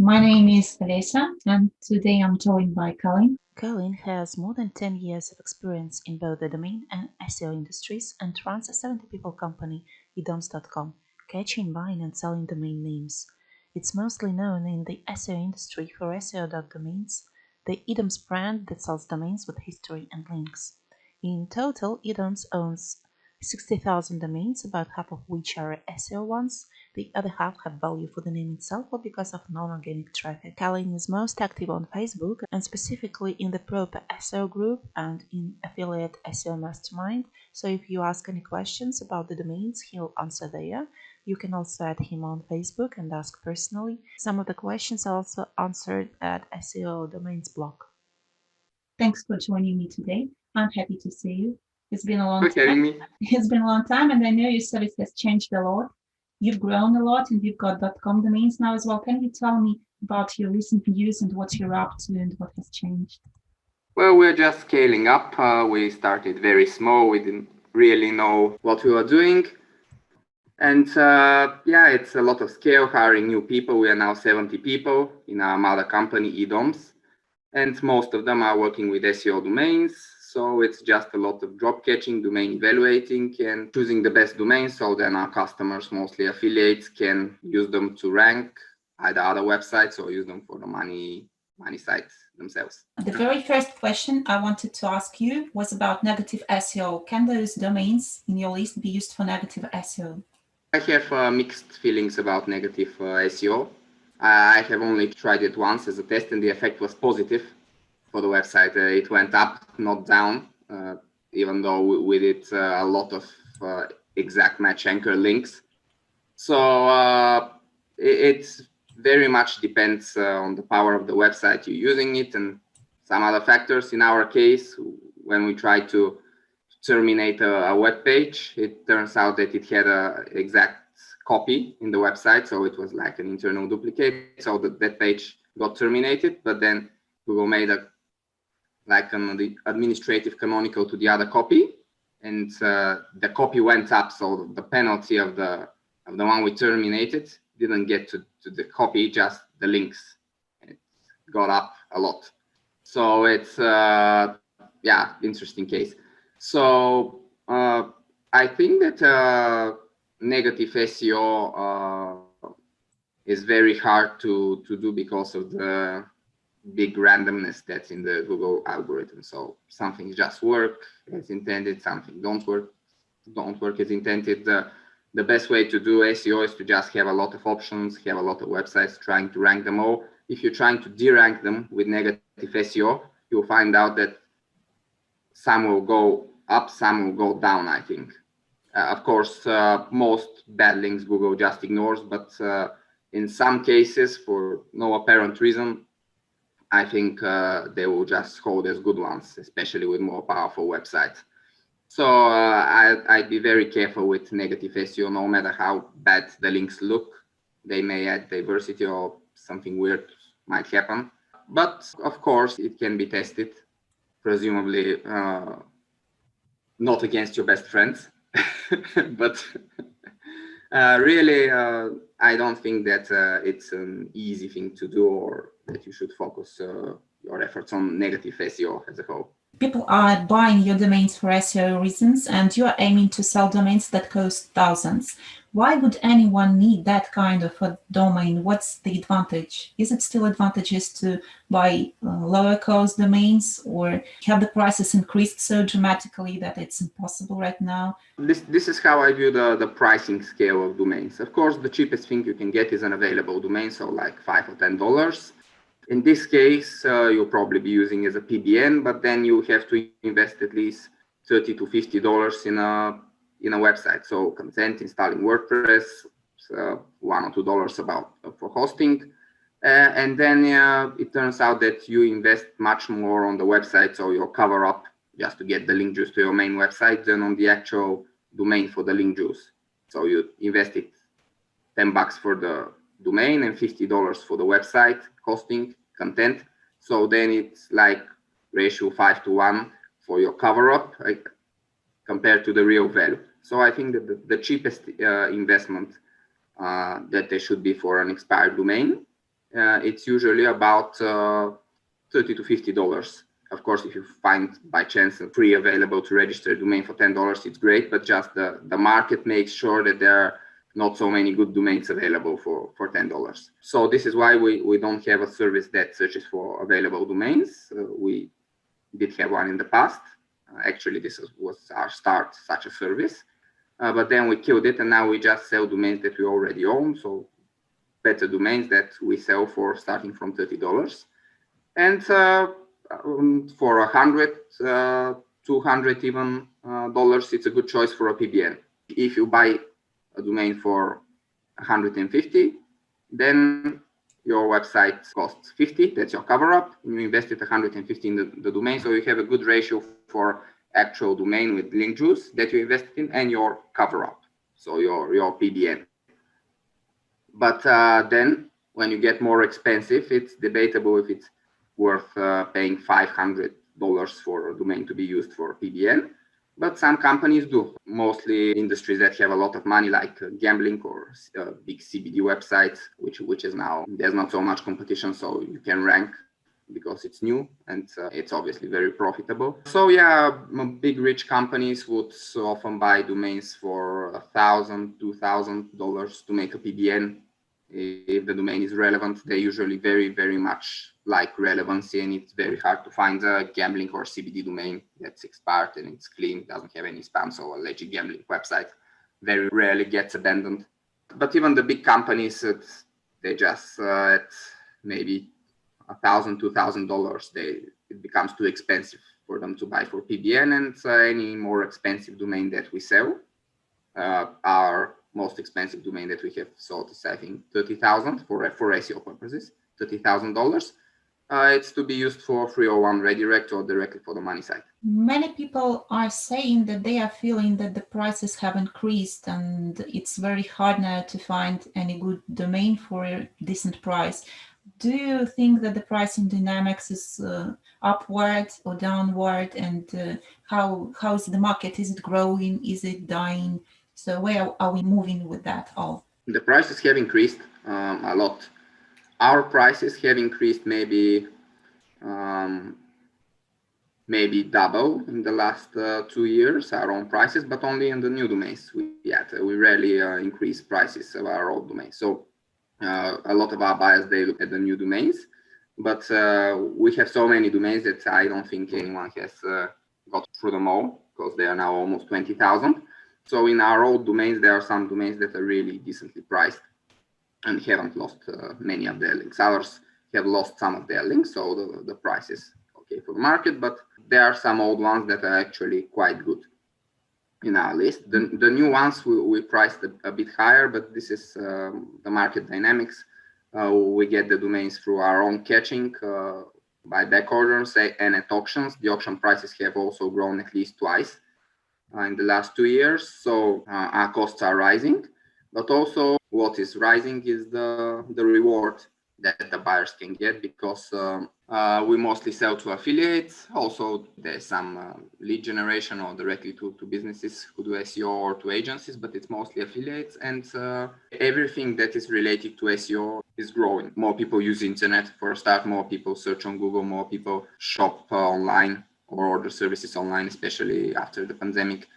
My name is Alesa, and today I'm joined by Kalin. Kalin has more than 10 years of experience in both the domain and SEO industries and runs a 70-people company, Edoms.com, catching, buying and selling domain names. It's mostly known in the SEO industry for Seo.Domains, the Edoms brand that sells domains with history and links. In total, Edoms owns 60,000 domains, about half of which are SEO ones. The other half have value for the name itself or because of non-organic traffic. Kalin is most active on Facebook and specifically in the Proper SEO group and in affiliate SEO Mastermind. So if you ask any questions about the domains, he'll answer there. You can also add him on Facebook and ask personally. Some of the questions are also answered at Seo.Domains blog. Thanks for joining me today. I'm happy to see you. It's been a long for having time. me. It's been a long time, and I know your service has changed a lot. You've grown a lot, and you've got .com domains now as well. Can you tell me about your recent news and what you're up to and what has changed? Well, we're just scaling up. We started very small. We didn't really know what we were doing. And yeah, it's a lot of scale, hiring new people. We are now 70 people in our mother company, Edoms. And most of them are working with Seo.Domains. So it's just a lot of job catching, domain evaluating, and choosing the best domain. So then our customers, mostly affiliates, can use them to rank either other websites or use them for the money sites themselves. The very first question I wanted to ask you was about negative SEO. Can those domains in your list be used for negative SEO? I have mixed feelings about negative SEO. I have only tried it once as a test, and the effect was positive for the website. It went up, not down, even though we did a lot of exact match anchor links. So it very much depends on the power of the website you're using it and some other factors. In our case, when we try to terminate a web page, it turns out that it had an exact copy in the website, so it was like an internal duplicate. So that page got terminated, but then Google made an administrative canonical to the other copy, and the copy went up. So the penalty of the one we terminated didn't get to the copy, just the links. It got up a lot. So it's yeah, interesting case. So I think that negative SEO is very hard to do because of the big randomness that's in the Google algorithm. So some things just work as intended, something don't work as intended. The best way to do SEO is to just have a lot of options, have a lot of websites trying to rank them all. If you're trying to de-rank them with negative SEO, you'll find out that some will go up, some will go down, I think. Of course, most bad links Google just ignores, but in some cases, for no apparent reason, I think they will just hold as good ones, especially with more powerful websites. So I'd be very careful with negative SEO, no matter how bad the links look. They may add diversity or something weird might happen. But of course, it can be tested, presumably not against your best friends. But really, I don't think that it's an easy thing to do, or that you should focus your efforts on negative SEO as a whole. People are buying your domains for SEO reasons, and you are aiming to sell domains that cost thousands. Why would anyone need that kind of a domain? What's the advantage? Is it still advantageous to buy lower cost domains, or have the prices increased so dramatically that it's impossible right now? This is how I view the pricing scale of domains. Of course, the cheapest thing you can get is an available domain, so like $5 or $10. In this case, you'll probably be using as a PBN, but then you have to invest at least $30 to $50 in a website. So content, installing WordPress, $1 or $2 about for hosting. And then it turns out that you invest much more on the website, so your cover up just to get the link juice to your main website, than on the actual domain for the link juice. So you invested $10 for the domain and $50 for the website hosting content. So then it's like ratio 5:1 for your cover up compared to the real value. So I think that the cheapest investment that there should be for an expired domain it's usually about $30 to $50. Of course, if you find by chance a free available to register a domain for $10, it's great, but just the market makes sure that there are not so many good domains available for $10. So this is why we don't have a service that searches for available domains. We did have one in the past. Actually, this was our start, such a service. But then we killed it, and now we just sell domains that we already own. So better domains that we sell for starting from $30. And for $100, $200 even dollars, it's a good choice for a PBN. If you buy a domain for $150, then your website costs $50. That's your cover up. You invested $150 in the domain, so you have a good ratio for actual domain with link juice that you invested in and your cover up, so your PBN. But then when you get more expensive, it's debatable if it's worth paying $500 for a domain to be used for PBN. But some companies do, mostly industries that have a lot of money, like gambling or big CBD websites, which is now, there's not so much competition, so you can rank because it's new and it's obviously very profitable. So yeah, big rich companies would often buy domains for $1,000, $2,000 to make a PBN. If the domain is relevant, they usually very, very much like relevancy, and it's very hard to find a gambling or CBD domain that's expired and it's clean, doesn't have any spam. So a legit gambling website very rarely gets abandoned. But even the big companies, they just at maybe $1,000, $2,000, it becomes too expensive for them to buy for PBN, and any more expensive domain that we sell, our most expensive domain that we have sold is, I think, $30,000 for SEO purposes, $30,000. It's to be used for 301 redirect or directly for the money site. Many people are saying that they are feeling that the prices have increased and it's very hard now to find any good domain for a decent price. Do you think that the pricing dynamics is upward or downward, and how is the market? Is it growing? Is it dying? So where are we moving with that all? The prices have increased a lot. Our prices have increased maybe double in the last 2 years, our own prices, but only in the new domains. We rarely increase prices of our old domains. So a lot of our buyers, they look at the new domains, but we have so many domains that I don't think anyone has got through them all, because they are now almost 20,000. So in our old domains, there are some domains that are really decently priced and haven't lost many of their links. Others have lost some of their links, so the price is okay for the market, but there are some old ones that are actually quite good in our list. The new ones we priced a bit higher, but this is the market dynamics. We get the domains through our own catching by back orders and at auctions. The auction prices have also grown at least twice in the last 2 years. So our costs are rising, but also what is rising is the reward that the buyers can get, because we mostly sell to affiliates. Also, there's some lead generation or directly to businesses who do SEO, or to agencies, but it's mostly affiliates. And everything that is related to SEO is growing. More people use the internet for a start, more people search on Google, more people shop online or order services online, especially after the pandemic.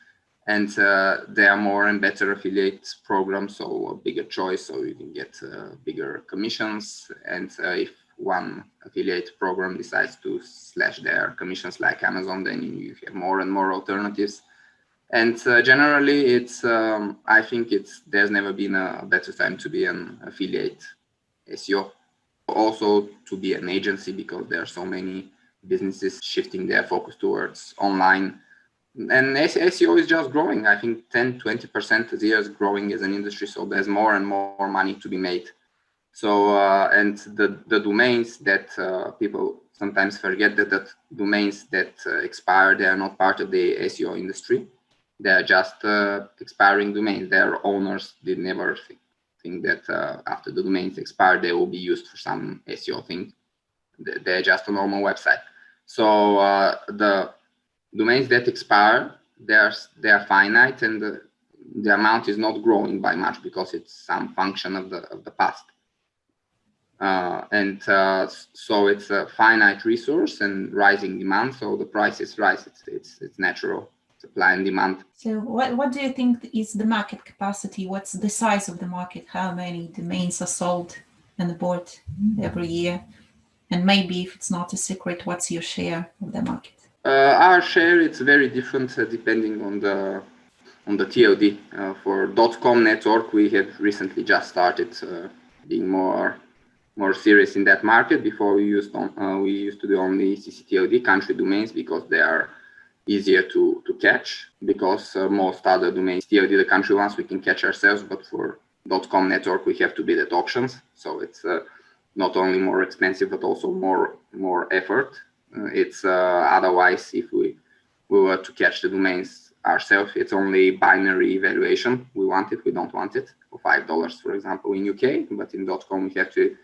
And there are more and better affiliate programs, so a bigger choice, so you can get bigger commissions. And if one affiliate program decides to slash their commissions like Amazon, then you have more and more alternatives. And generally, it's I think there's never been a better time to be an affiliate SEO. Also to be an agency, because there are so many businesses shifting their focus towards online. And SEO is just growing. I think 10-20% a year is growing as an industry. So there's more and more money to be made. So and the domains that people sometimes forget, that domains that expire, they are not part of the SEO industry. They are just expiring domains. Their owners did never think that after the domains expire, they will be used for some SEO thing. They're just a normal website. So the domains that expire, they are finite, and the amount is not growing by much because it's some function of the past. So it's a finite resource and rising demand. So the prices rise. It's natural supply and demand. So what do you think is the market capacity? What's the size of the market? How many domains are sold and bought every year? And maybe if it's not a secret, what's your share of the market? Our share, it's very different depending on the TOD. For .com network, we have recently just started being more serious in that market. Before we used to do only CCTOD, country domains, because they are easier to catch, because most other domains, TOD, the country ones, we can catch ourselves, but for .com network, we have to bid at auctions. So it's not only more expensive, but also more effort. It's otherwise, if we were to catch the domains ourselves, it's only binary evaluation. We want it, we don't want it, for $5, for example, in UK, but in .com we have to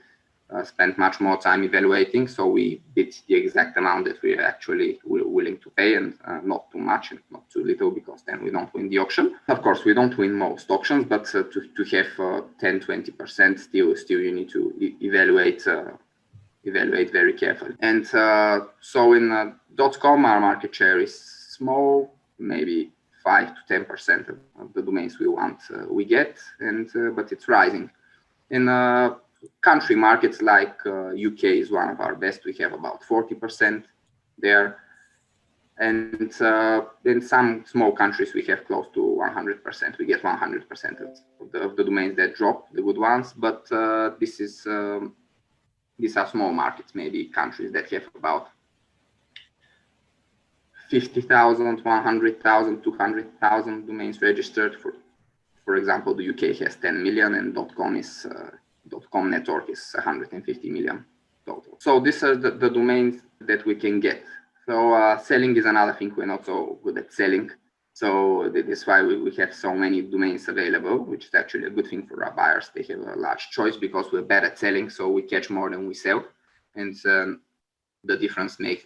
spend much more time evaluating. So we bid the exact amount that we are actually willing to pay, and not too much and not too little, because then we don't win the auction. Of course, we don't win most auctions, but to have 10-20%, still you need to evaluate very carefully. And so in .com, our market share is small, maybe 5 to 10% of the domains we want we get, and but it's rising. In country markets like UK is one of our best. We have about 40% there, and in some small countries we have close to 100%. We get 100% of the domains that drop, the good ones. But these are small markets, maybe countries that have about 50,000, 100,000, 200,000 domains registered. For example, the UK has 10 million, and .com network is 150 million total. So these are the domains that we can get. So selling is another thing. We're not so good at selling. So that's why we have so many domains available, which is actually a good thing for our buyers. They have a large choice, because we're bad at selling, so we catch more than we sell. And the difference makes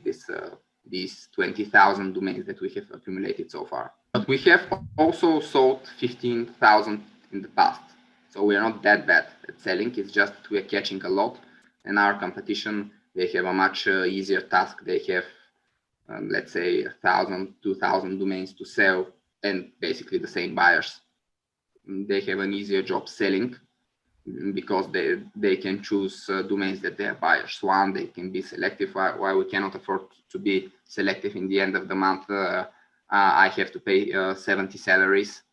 these 20,000 domains that we have accumulated so far. But we have also sold 15,000 in the past. So we are not that bad at selling. It's just we are catching a lot, and our competition, they have a much easier task. They have, let's say, 1,000, 2,000 domains to sell, and basically the same buyers. They have an easier job selling, because they can choose domains that their buyers want. They can be selective. While we cannot afford to be selective. In the end of the month, I have to pay 70 salaries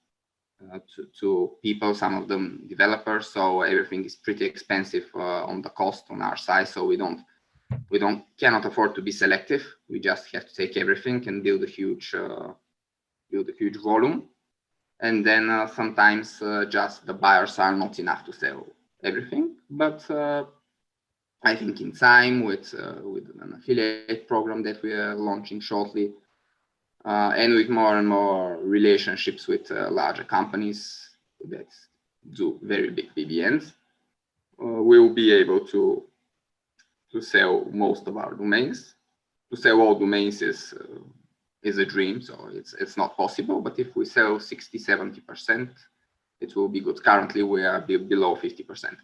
to people, some of them developers. So everything is pretty expensive on the cost on our side. So we cannot afford to be selective. We just have to take everything and build a huge volume. And then sometimes just the buyers are not enough to sell everything. But I think in time, with an affiliate program that we are launching shortly, and with more and more relationships with larger companies that do very big PBNs, we will be able to sell most of our domains. To sell all domains is a dream, so it's not possible. But if we sell 60-70%, it will be good. Currently, we are below 50%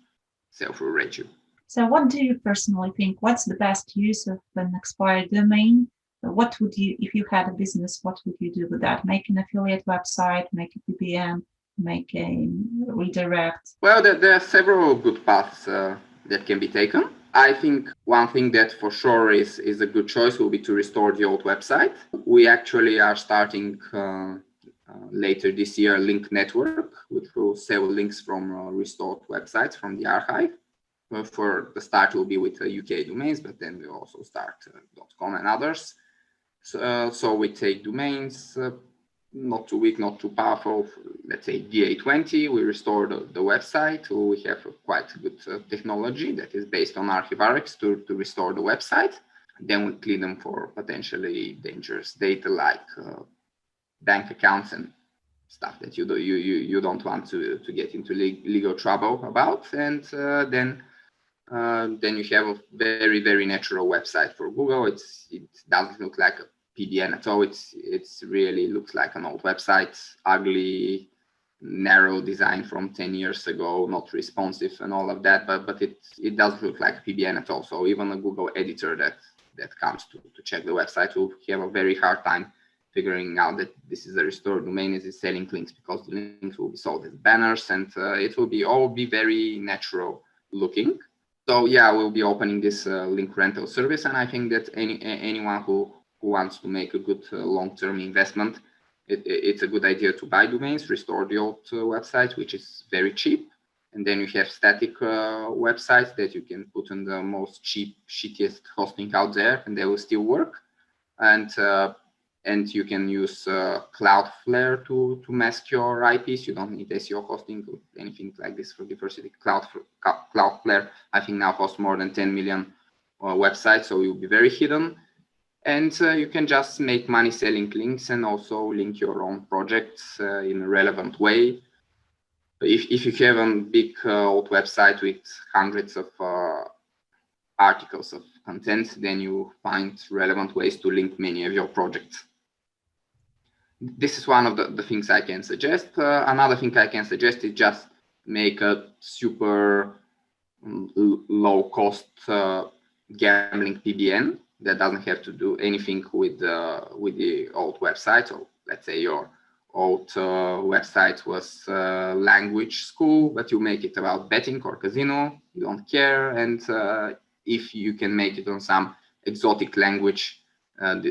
sell-through ratio. So what do you personally think? What's the best use of an expired domain? What would you, if you had a business, what would you do with that? Make an affiliate website, make a PBN, make a redirect? Well, there are several good paths that can be taken. I think one thing that for sure is a good choice will be to restore the old website. We actually are starting later this year a link network, which will sell links from restored websites from the archive. For the start will be with UK domains, but then we'll also start .com and others. So we take domains, not too weak, not too powerful, let's say DA20, we restore the website. We have a quite good technology that is based on Archivarix to restore the website. Then we clean them for potentially dangerous data like bank accounts and stuff that you don't want to get into legal trouble about. And then you have a very, very natural website for Google. It doesn't look like a PBN at all. It's really looks like an old website, ugly, narrow design from 10 years ago, not responsive and all of that, but it doesn't look like PBN at all. So even a Google editor that comes to check the website will have a very hard time figuring out that this is a restored domain, is selling links, because the links will be sold as banners, and it will all be very natural looking. So yeah, we'll be opening this link rental service, and I think that anyone who wants to make a good long-term investment, it's a good idea to buy domains, restore the old website, which is very cheap, and then you have static websites that you can put on the most cheap, shittiest hosting out there, and they will still work. And you can use Cloudflare to mask your IPs. You don't need SEO hosting or anything like this for diversity. Cloudflare, I think, now hosts more than 10 million websites, so you'll be very hidden. And you can just make money selling links and also link your own projects in a relevant way. If you have a big old website with hundreds of articles of content, then you find relevant ways to link many of your projects. This is one of the things I can suggest. Another thing I can suggest is just make a super low cost gambling PBN that doesn't have to do anything with the old website. So let's say your old website was language school, but you make it about betting or casino. You don't care. And if you can make it on some exotic language,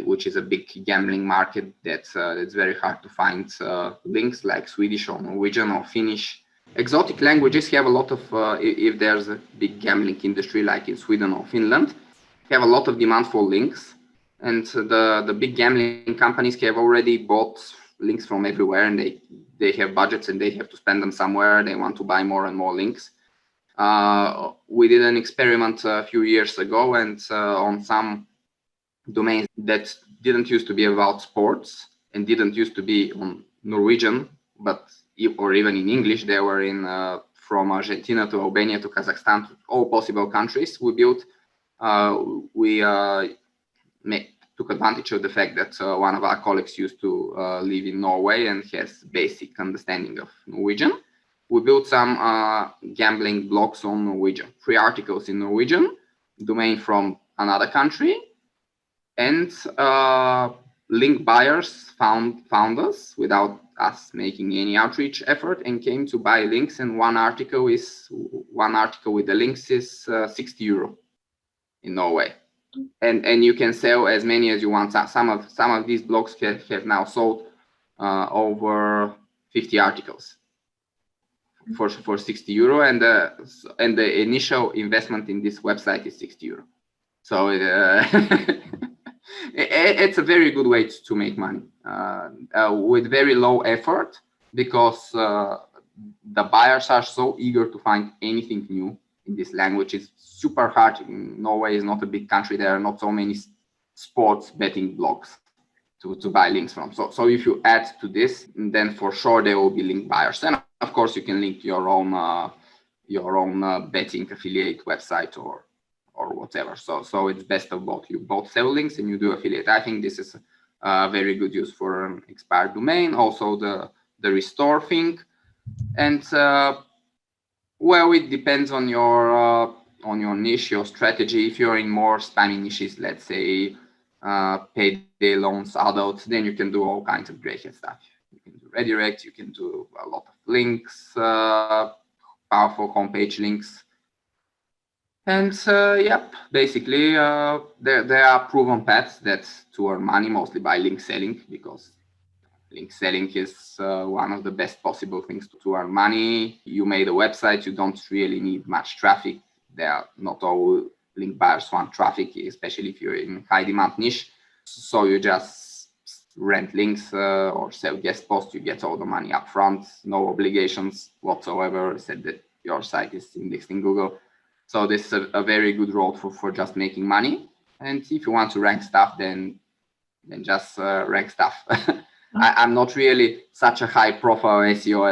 which is a big gambling market, it's very hard to find links, like Swedish or Norwegian or Finnish. Exotic languages have a lot of, if there's a big gambling industry like in Sweden or Finland, have a lot of demand for links. And the big gambling companies have already bought links from everywhere, and they have budgets and they have to spend them somewhere. They want to buy more and more links. We did an experiment a few years ago, and on some domains that didn't used to be about sports and didn't used to be on Norwegian, or even in English, they were in from Argentina to Albania to Kazakhstan, to all possible countries. We took advantage of the fact that one of our colleagues used to live in Norway and has basic understanding of Norwegian. We built some gambling blogs on Norwegian, free articles in Norwegian, domain from another country, and link buyers found us without us making any outreach effort and came to buy links. And one article with the links is 60 euro in Norway. And you can sell as many as you want. Some of these blogs have now sold over 50 articles for 60 euro, and the initial investment in this website is 60 euro. So it's a very good way to make money with very low effort, because the buyers are so eager to find anything new in this language. It's super hard. Norway is not a big country. There are not so many sports betting blogs to buy links from. So if you add to this, then for sure there will be link buyers. And of course you can link your own betting affiliate website or whatever. So it's best of both. You both sell links and you do affiliate. I think this is a very good use for an expired domain. Also the restore thing, and well, it depends on your niche, your strategy. If you're in more spammy niches, let's say payday loans, adults, then you can do all kinds of great stuff. You can do redirect, you can do a lot of links, powerful homepage links. And yep, basically there are proven paths to earn money, mostly by link selling, because link selling is one of the best possible things to earn money. You made a website, you don't really need much traffic. Not all link buyers want traffic, especially if you're in high demand niche. So you just rent links or sell guest posts, you get all the money up front, no obligations whatsoever, said that your site is indexed in Google. So this is a very good road for just making money. And if you want to rank stuff, then just rank stuff. I'm not really such a high profile SEO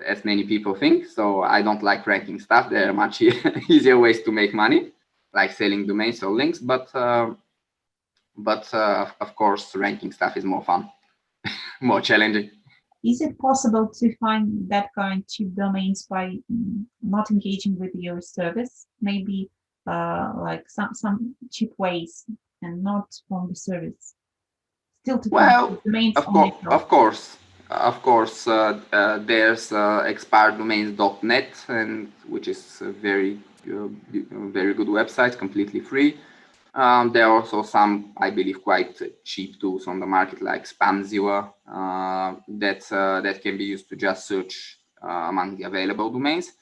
as many people think. So I don't like ranking stuff. There are much easier ways to make money, like selling domains or links. But of course, ranking stuff is more fun, more challenging. Is it possible to find that kind of cheap domains by not engaging with your service? Maybe like some cheap ways and not from the service. Still to find Well, domains of on course, network. there's expireddomains.net, and which is a very good website, completely free. There are also some, I believe, quite cheap tools on the market, like Spamzilla, that can be used to just search among the available domains.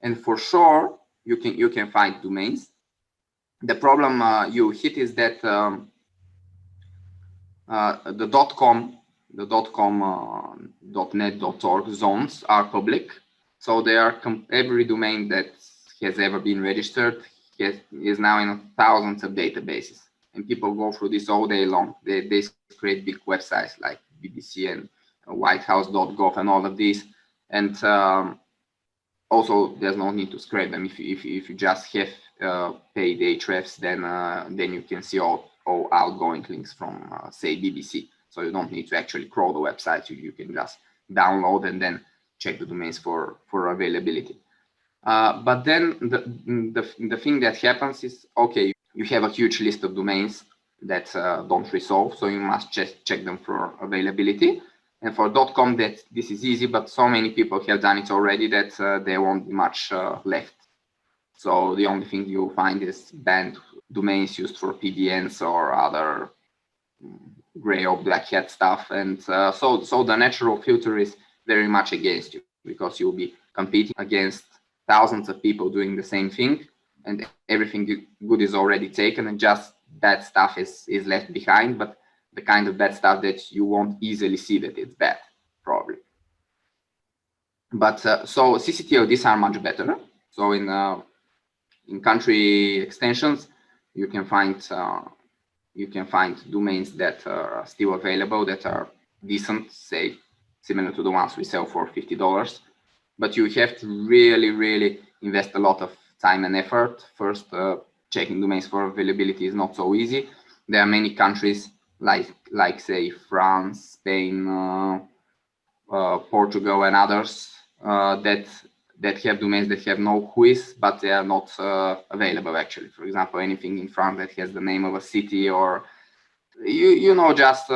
And for sure, you can find domains. The problem you hit is that the .com, .net, .org zones are public, so they are every domain that has ever been registered is now in thousands of databases, and people go through this all day long. They create big websites like BBC and whitehouse.gov and all of these, and also there's no need to scrape them. If you just have paid hrefs, then you can see all outgoing links from say BBC, so you don't need to actually crawl the website. You can just download and then check the domains for availability. But then the thing that happens is, okay, you have a huge list of domains that don't resolve, so you must just check them for availability. And for .com, that this is easy, but so many people have done it already that there won't be much left. So the only thing you'll find is banned domains used for PBNs or other gray or black hat stuff. And so the natural filter is very much against you, because you'll be competing against thousands of people doing the same thing, and everything good is already taken, and just bad stuff is left behind, but the kind of bad stuff that you won't easily see that it's bad, probably. But so CCTLDs are much better. So in country extensions, you can find domains that are still available, that are decent, say similar to the ones we sell for $50. But you have to really invest a lot of time and effort. First, checking domains for availability is not so easy. There are many countries like say France, Spain, Portugal, and others that have domains that have no whois, but they are not available actually. For example, anything in France that has the name of a city, or just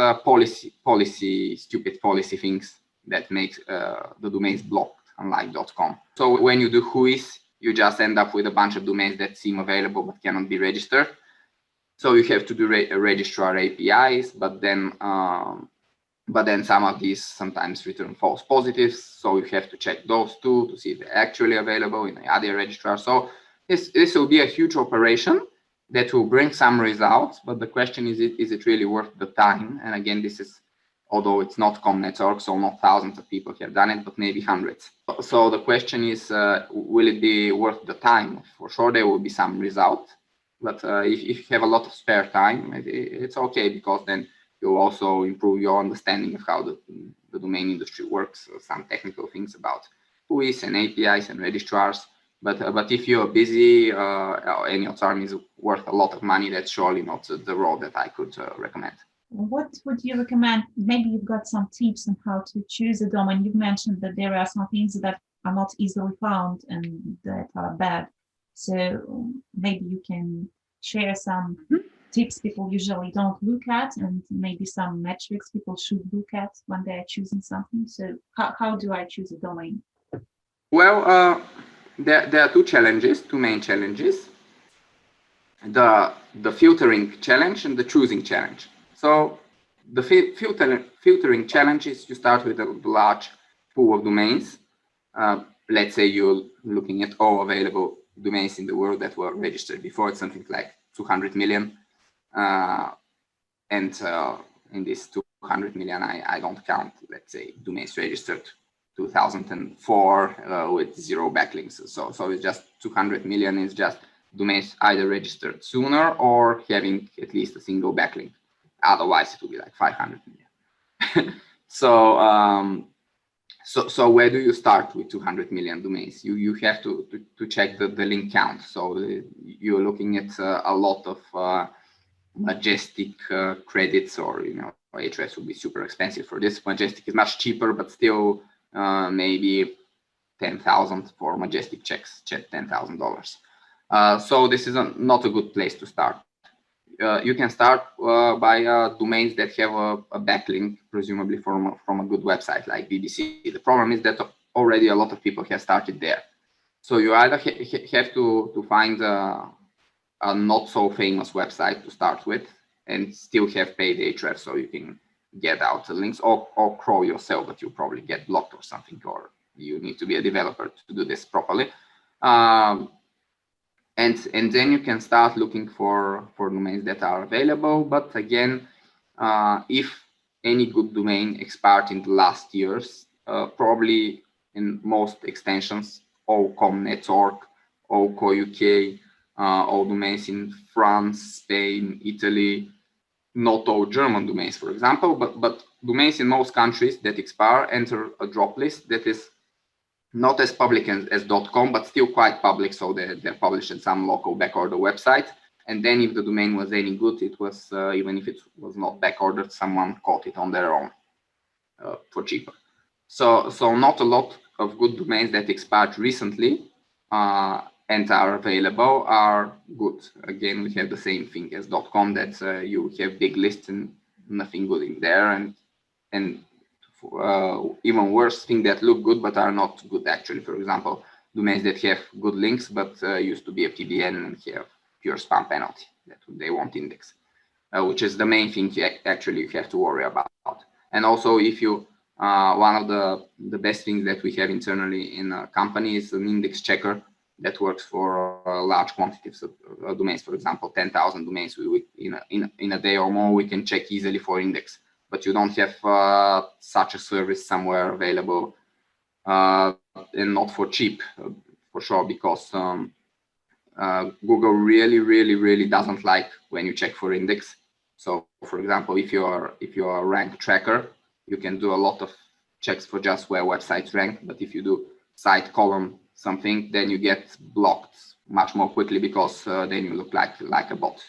stupid policy things that makes the domains blocked, unlike .com. So when you do whois, you just end up with a bunch of domains that seem available but cannot be registered. So you have to do registrar APIs, but then some of these sometimes return false positives. So you have to check those too to see if they're actually available in the other registrar. So this will be a huge operation that will bring some results, but the question is it really worth the time? And again, this is, although it's not com network, so not thousands of people have done it, but maybe hundreds. So the question is, will it be worth the time? For sure, there will be some result, but if you have a lot of spare time, it's okay, because then you'll also improve your understanding of how the domain industry works, some technical things about whois and APIs and registrars. But if you're busy and your time is worth a lot of money, that's surely not the road that I could recommend. What would you recommend? Maybe you've got some tips on how to choose a domain. You've mentioned that there are some things that are not easily found and that are bad. So maybe you can share some tips people usually don't look at, and maybe some metrics people should look at when they're choosing something. So how do I choose a domain? Well, there are two main challenges: the filtering challenge and the choosing challenge. So the filtering challenge is you start with a large pool of domains. Let's say you're looking at all available domains in the world that were registered before. It's something like 200 million. And in this 200 million, I don't count, let's say, domains registered 2004 with 0 backlinks. So it's just 200 million is just domains either registered sooner or having at least a single backlink. Otherwise, it will be like 500 million. So where do you start with 200 million domains? You have to check the link count. So you're looking at a lot of Majestic credits, or Ahrefs would be super expensive for this. Majestic is much cheaper, but still maybe 10,000 for Majestic checks, $10,000. So this is not a good place to start. You can start by domains that have a backlink, presumably from a good website like BBC. The problem is that already a lot of people have started there. So you either have to find a not so famous website to start with and still have paid Ahrefs so you can get out the links, or crawl yourself, but you probably get blocked or something, or you need to be a developer to do this properly. And then you can start looking for domains that are available. But again, if any good domain expired in the last years, probably in most extensions, all.com.net.org, all.co.uk, all domains in France, Spain, Italy, not all German domains, for example, but domains in most countries that expire enter a drop list that is not as public as .com, but still quite public. So they're published in some local backorder website. And then if the domain was any good, it was, even if it was not backordered, someone caught it on their own for cheaper. So not a lot of good domains that expired recently and are available are good. Again, we have the same thing as .com, that you have big lists and nothing good in there, and even worse, things that look good but are not good actually. For example, domains that have good links but used to be a PBN and have pure spam penalty that they won't index, which is the main thing actually you have to worry about. And also, if you one of the best things that we have internally in a company is an index checker that works for large quantities of domains. For example, 10,000 domains in a day or more, we can check easily for index. But you don't have such a service somewhere available, and not for cheap, for sure, because Google really doesn't like when you check for index. So, for example, if you are a rank tracker, you can do a lot of checks for just where websites rank. But if you do site column something, then you get blocked much more quickly, because then you look like a bot.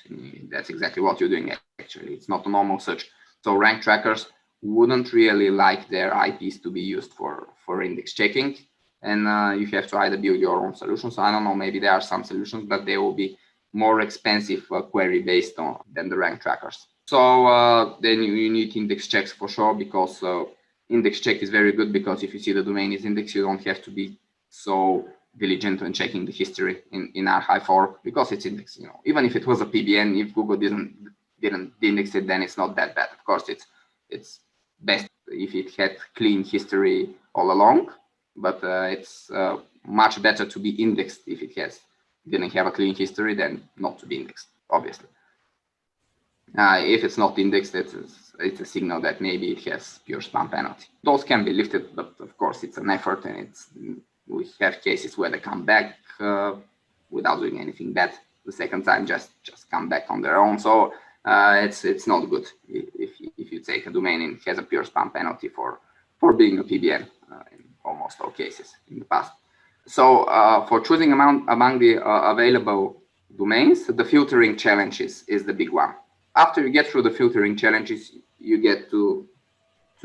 That's exactly what you're doing actually. It's not a normal search. So rank trackers wouldn't really like their IPs to be used for index checking, and you have to either build your own solution. So I don't know, maybe there are some solutions, but they will be more expensive query based than the rank trackers. So then you need index checks for sure, because index check is very good, because if you see the domain is indexed, you don't have to be so diligent when checking the history in archive.org, because it's indexed. Even if it was a PBN, if Google didn't index it, then it's not that bad. Of course, it's best if it had clean history all along, but it's much better to be indexed if it didn't have a clean history than not to be indexed, obviously. If it's not indexed, it's a signal that maybe it has pure spam penalty. Those can be lifted, but of course it's an effort, and we have cases where they come back without doing anything bad. The second time, just come back on their own. So it's not good if you take a domain and it has a pure spam penalty for being a PBN in almost all cases in the past. So for choosing among the available domains, the filtering challenges is the big one. After you get through the filtering challenges, you get to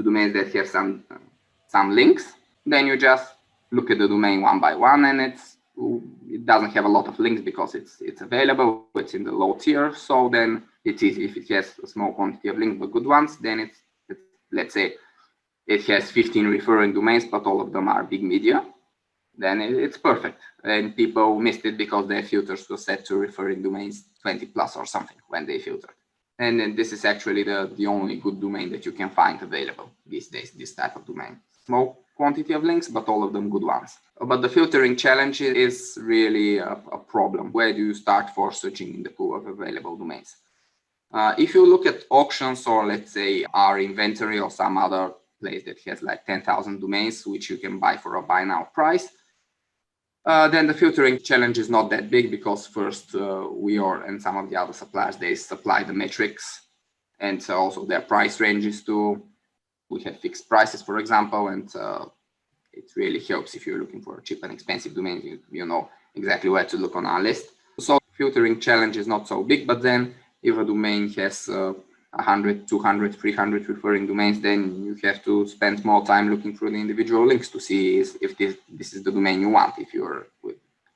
domains that have some links. Then you just look at the domain one by one, and it doesn't have a lot of links because it's available. It's in the low tier. So then it's easy. If it has a small quantity of links but good ones, then it's let's say it has 15 referring domains, but all of them are big media. Then it's perfect. And people missed it because their filters were set to referring domains 20 plus or something when they filtered. And then this is actually the only good domain that you can find available these days, this type of domain. Small quantity of links, but all of them good ones. But the filtering challenge is really a problem. Where do you start for searching in the pool of available domains? If you look at auctions, or let's say our inventory or some other place that has like 10,000 domains, which you can buy for a buy now price, then the filtering challenge is not that big, because first we and some of the other suppliers, they supply the metrics and also their price ranges too. We have fixed prices, for example, and it really helps if you're looking for a cheap and expensive domain. You know exactly where to look on our list. So filtering challenge is not so big, but then if a domain has 100, 200, 300 referring domains, then you have to spend more time looking through the individual links to see if this is the domain you want, if you're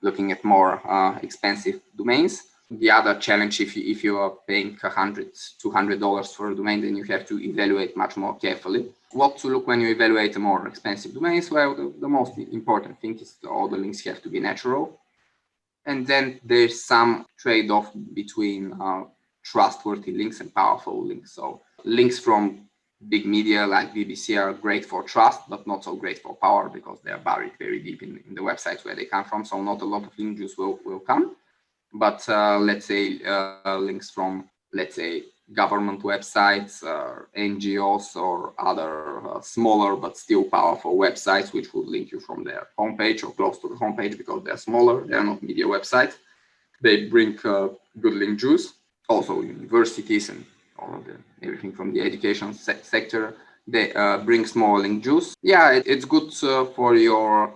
looking at more expensive domains. The other challenge, if you are paying $100, $200 for a domain, then you have to evaluate much more carefully. What to look when you evaluate a more expensive domains? Well, the most important thing is all the links have to be natural. And then there's some trade-off between trustworthy links and powerful links. So links from big media like BBC are great for trust, but not so great for power because they are buried very deep in the websites where they come from. So not a lot of link juice will come. But let's say links from, let's say, government websites, NGOs, or other smaller but still powerful websites, which would link you from their homepage or close to the homepage because they're smaller, they're not media websites. They bring good link juice. Also, universities and all of everything from the education sector, they bring small link juice. Yeah, it's good for your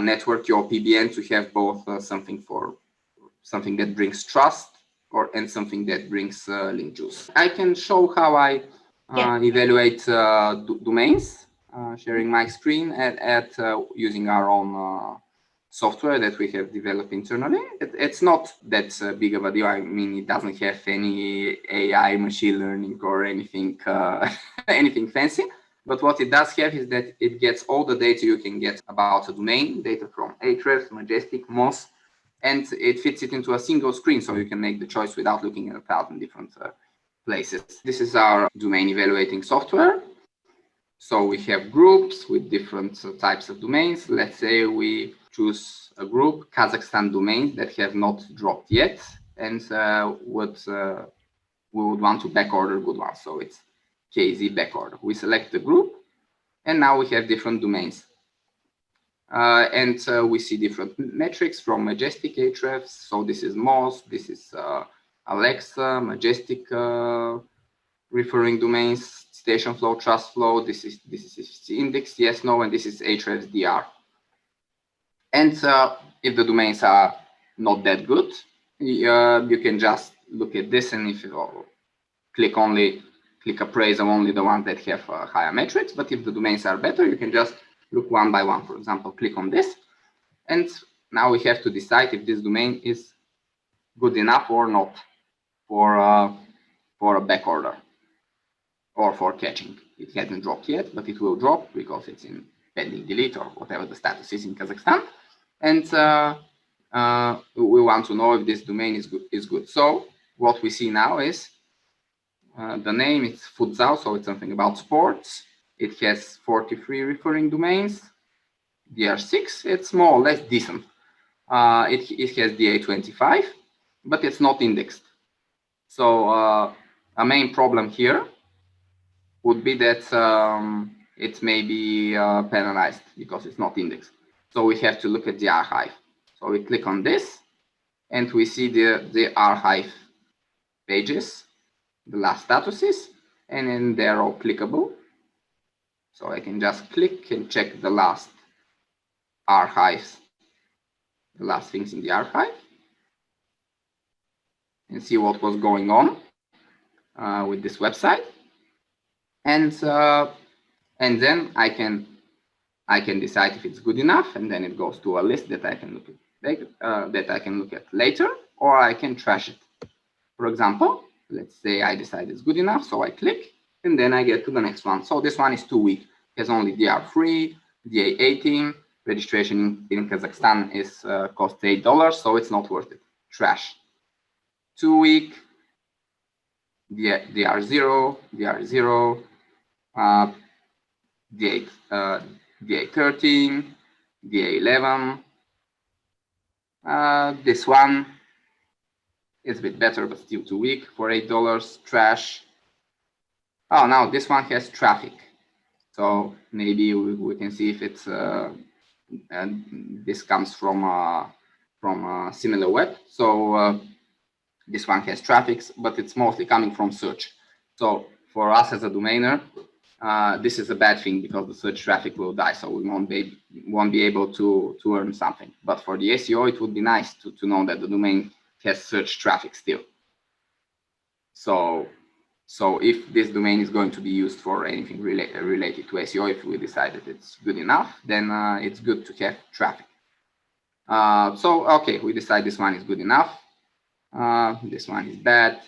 network, your PBN, to have both something that brings trust and something that brings link juice. I can show how I evaluate domains, sharing my screen at using our own software that we have developed internally. It's not that big of a deal. I mean, it doesn't have any AI, machine learning, or anything anything fancy. But what it does have is that it gets all the data you can get about a domain, data from Ahrefs, Majestic, Moz, and it fits it into a single screen, so you can make the choice without looking at 1,000 different places. This is our domain evaluating software. So we have groups with different types of domains. Let's say we choose a group, Kazakhstan domains that have not dropped yet, and we would want to backorder good ones. So it's KZ backorder. We select the group, and now we have different domains. And we see different metrics from Majestic, Ahrefs. So this is Moz, this is Alexa, Majestic referring domains, station flow, trust flow. This is index, yes, no, and this is Ahrefs DR. And if the domains are not that good, you can just look at this, and if you click appraisal only the ones that have higher metrics. But if the domains are better, you can just look one by one. For example, click on this, and now we have to decide if this domain is good enough or not for a back order or for catching. It hasn't dropped yet, but it will drop because it's in pending delete or whatever the status is in Kazakhstan. And we want to know if this domain is good. So what we see now is the name is futsal, so it's something about sports. It has 43 referring domains. DR6, it's more or less decent. It has DA25, but it's not indexed. So a main problem here would be that it may be penalized because it's not indexed. So we have to look at the archive. So we click on this, and we see the archive pages, the last statuses, and then they're all clickable. So I can just click and check the last archives, the last things in the archive, and see what was going on with this website. And then I can decide if it's good enough, and then it goes to a list that I can look at later, or I can trash it. For example, let's say I decide it's good enough, so I click, and then I get to the next one. So this one is 2 week. It has only DR3, DA18. Registration in Kazakhstan is costs $8, so it's not worth it. Trash. 2 week, DR0, DR0, DA13, DA11. This one is a bit better, but still 2 week for $8. Trash. Oh, now this one has traffic, so maybe we can see if it's this comes from a similar web. So this one has traffic, but it's mostly coming from search. So for us as a domainer, this is a bad thing because the search traffic will die, so we won't be able to earn something. But for the SEO, it would be nice to know that the domain has search traffic still. So if this domain is going to be used for anything related to SEO, if we decide that it's good enough, then it's good to have traffic. So okay, we decide this one is good enough. This one is bad.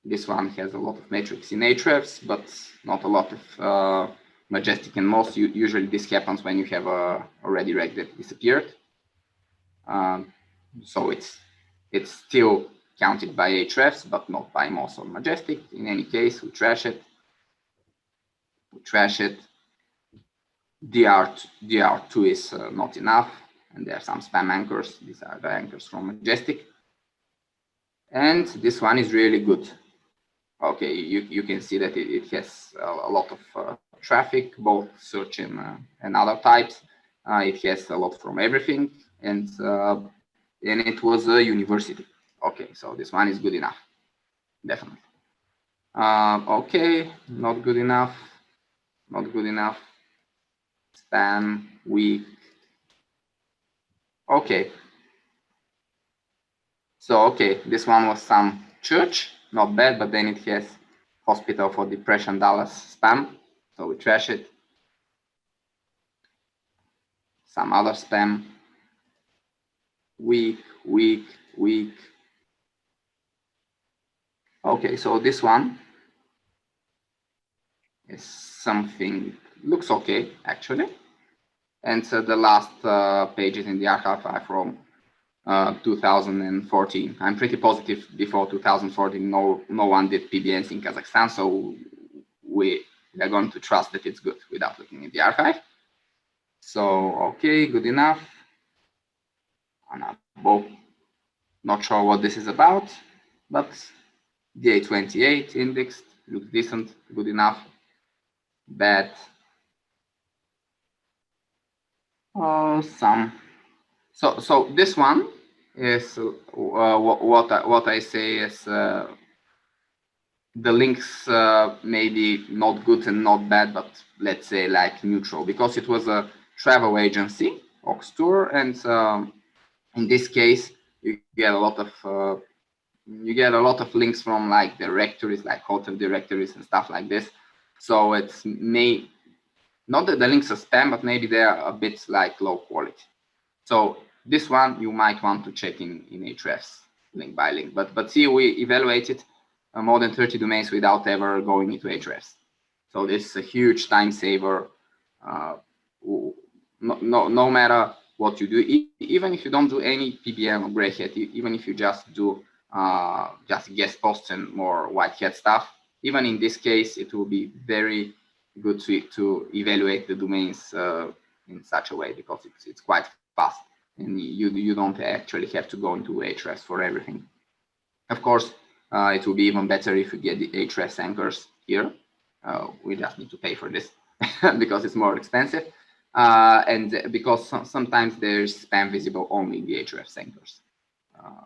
This one has a lot of metrics in Ahrefs, but not a lot of Majestic and most. Usually this happens when you have a already reg that disappeared. So it's still counted by Ahrefs, but not by most or Majestic. In any case, we trash it. We trash it. DR2 is not enough, and there are some spam anchors. These are the anchors from Majestic. And this one is really good. Okay, you can see that it has a lot of traffic, both search and other types. It has a lot from everything, and it was a university. Okay, so this one is good enough, definitely. Okay, not good enough, not good enough. Spam, weak. Okay. So, okay, this one was some church, not bad, but then it has Hospital for Depression Dallas spam, so we trash it. Some other spam, weak, weak, weak. Okay, so this one is something, looks okay, actually. And so the last pages in the archive are from 2014. I'm pretty positive before 2014, no one did PBNs in Kazakhstan, so we are going to trust that it's good without looking at the archive. So, okay, good enough. Not sure what this is about, but DA28 indexed, looks decent, good enough. Bad. So this one is what I say is the links maybe not good and not bad, but let's say like neutral, because it was a travel agency, Ox Tour, and in this case you get a lot of links from like directories, like hotel directories and stuff like this. So it's not that the links are spam, but maybe they are a bit like low quality. So this one you might want to check in Ahrefs link by link. But see, we evaluated more than 30 domains without ever going into Ahrefs. So this is a huge time saver. No matter what you do, even if you don't do any PBN or gray hat, even if you just do just guest posts and more white hat stuff, even in this case, it will be very good to evaluate the domains in such a way, because it's quite fast, and you don't actually have to go into Ahrefs for everything. Of course, it will be even better if you get the Ahrefs anchors here. We just need to pay for this because it's more expensive, and because sometimes there's spam visible only in the Ahrefs anchors.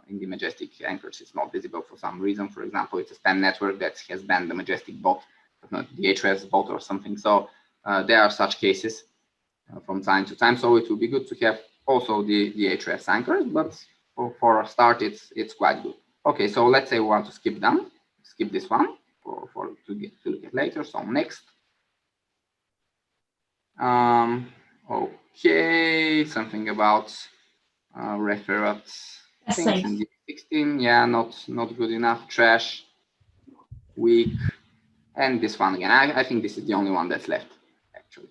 In the Majestic anchors, it's not visible for some reason. For example, it's a spam network that has banned the Majestic bot, but not the Ahrefs bot or something. So there are such cases from time to time. So it will be good to have also the Ahrefs anchors, but for a start, it's quite good. Okay, so let's say we want to skip this one to look at later. So next. Okay, something about referrals. 16, yeah, not good enough. Trash, weak, and this one again. I think this is the only one that's left, actually.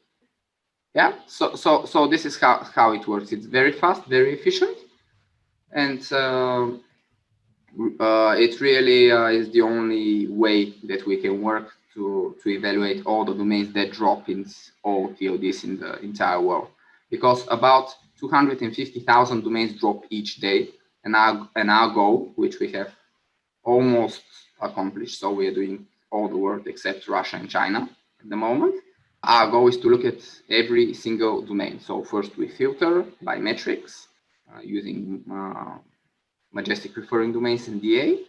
Yeah. So this is how it works. It's very fast, very efficient, and it really is the only way that we can work to evaluate all the domains that drop in all TODs in the entire world, because about 250,000 domains drop each day, and our goal, which we have almost accomplished, so we are doing all the work except Russia and China at the moment. Our goal is to look at every single domain. So first we filter by metrics using Majestic referring domains and DA,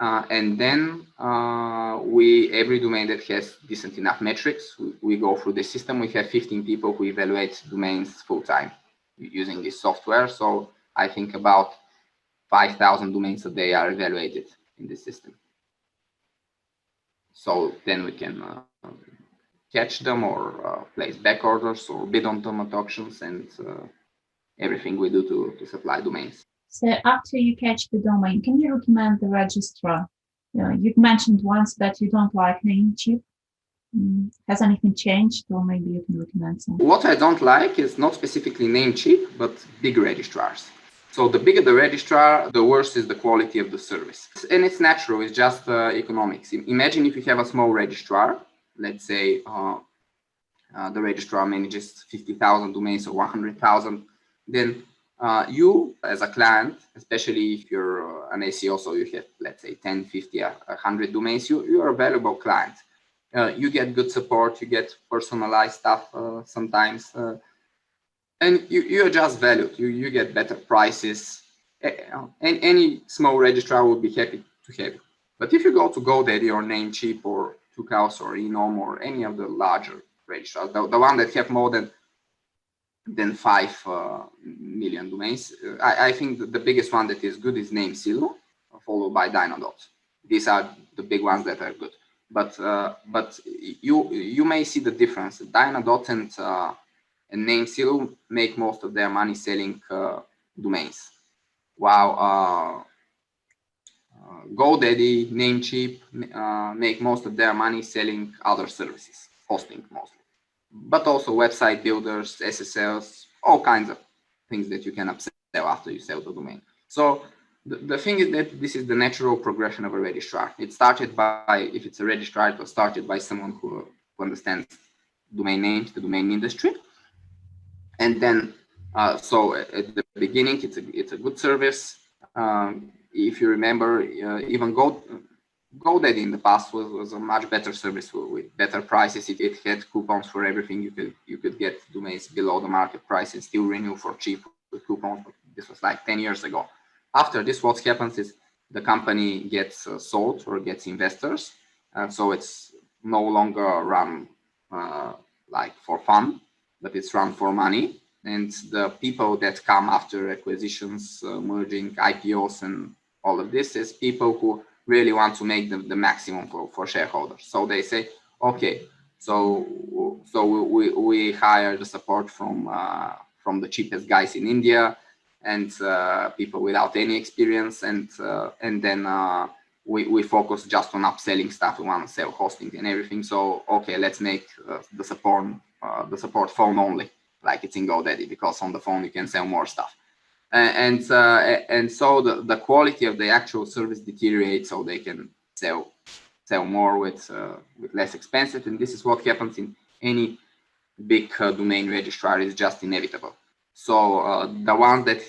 and then every domain that has decent enough metrics, we go through the system. We have 15 people who evaluate domains full time using this software. So I think about 5,000 domains a day are evaluated in this system. So then we can catch them or place back orders or bid on them at auctions, and everything we do to supply domains. So after you catch the domain, can you recommend the registrar? You've mentioned once that you don't like Namecheap. Has anything changed, or maybe you can recommend some? What I don't like is not specifically Namecheap, but big registrars. So the bigger the registrar, the worse is the quality of the service. And it's natural, it's just economics. Imagine if you have a small registrar, let's say the registrar manages 50,000 domains or 100,000, then you as a client, especially if you're an SEO, so you have, let's say, 10, 50, 100 domains, you are a valuable client. You get good support, you get personalized stuff sometimes, and you are just valued. You get better prices, and any small registrar would be happy to have it. But if you go to GoDaddy or Namecheap or Tucows or Enom or any of the larger registrars, the one that have more than 5 million domains, I think the biggest one that is good is NameSilo, followed by Dynadot. These are the big ones that are good. But you may see the difference. Dynadot and NameSilo make most of their money selling domains, while GoDaddy, Namecheap make most of their money selling other services, hosting mostly, but also website builders, SSLs, all kinds of things that you can upsell after you sell the domain. So the thing is that this is the natural progression of a registrar. It started by, if it's a registrar, it was started by someone who understands domain names, the domain industry. And then, so at the beginning, it's a good service. If you remember, even GoDaddy in the past was a much better service with better prices. It had coupons for everything. You could get domains below the market price and still renew for cheap with coupons. This was like 10 years ago. After this, what happens is the company gets sold or gets investors. So it's no longer run like for fun, but it's run for money. And the people that come after acquisitions, merging, IPOs, and all of this is people who really want to make the maximum for shareholders. So they say, okay, so we hire the support from the cheapest guys in India and people without any experience, and then we focus just on upselling stuff. We want to sell hosting and everything. So okay, let's make the support phone only, like it's in GoDaddy, because on the phone you can sell more stuff. And so the quality of the actual service deteriorates, so they can sell more with less expensive. And this is what happens in any big domain registrar. Is just inevitable. So the ones that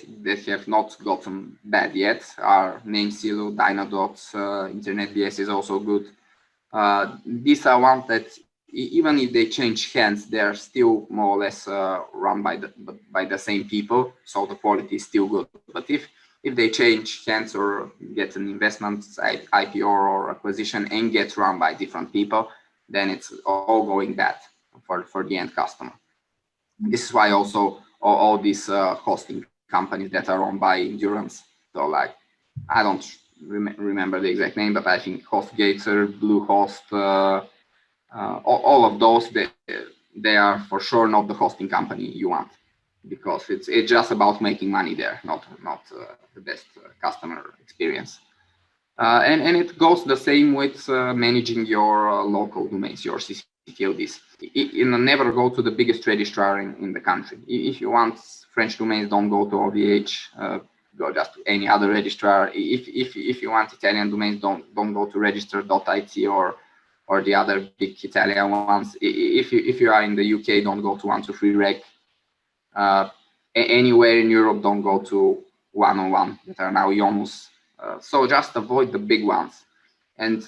have not gotten bad yet are NameSilo, Dynadot, Internet BS is also good. These are ones that even if they change hands, they are still more or less run by the same people, so the quality is still good. But if they change hands or get an investment, IPO or acquisition, and get run by different people, then it's all going bad for the end customer. This is why also all these hosting companies that are owned by Endurance, so like, I don't remember the exact name, but I think HostGator, Bluehost, all of those, they are for sure not the hosting company you want, because it's just about making money there, not the best customer experience. And it goes the same with managing your local domains, your CCTLDs. Never go to the biggest registrar in the country. If you want French domains, don't go to OVH. Go just to any other registrar. If you want Italian domains, don't go to register.it or the other big Italian ones. If you are in the UK, don't go to 123reg. Anywhere in Europe, don't go to 101 that are now Yomus. So just avoid the big ones. And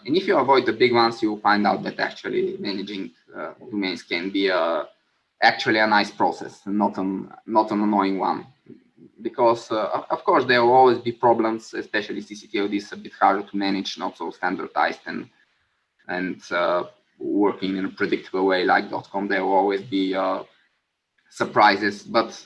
if you avoid the big ones, you'll find out that actually managing domains can be actually a nice process, not an annoying one. Because of course there will always be problems, especially CCTLD is a bit harder to manage, not so standardized and working in a predictable way like .com. There will always be surprises, but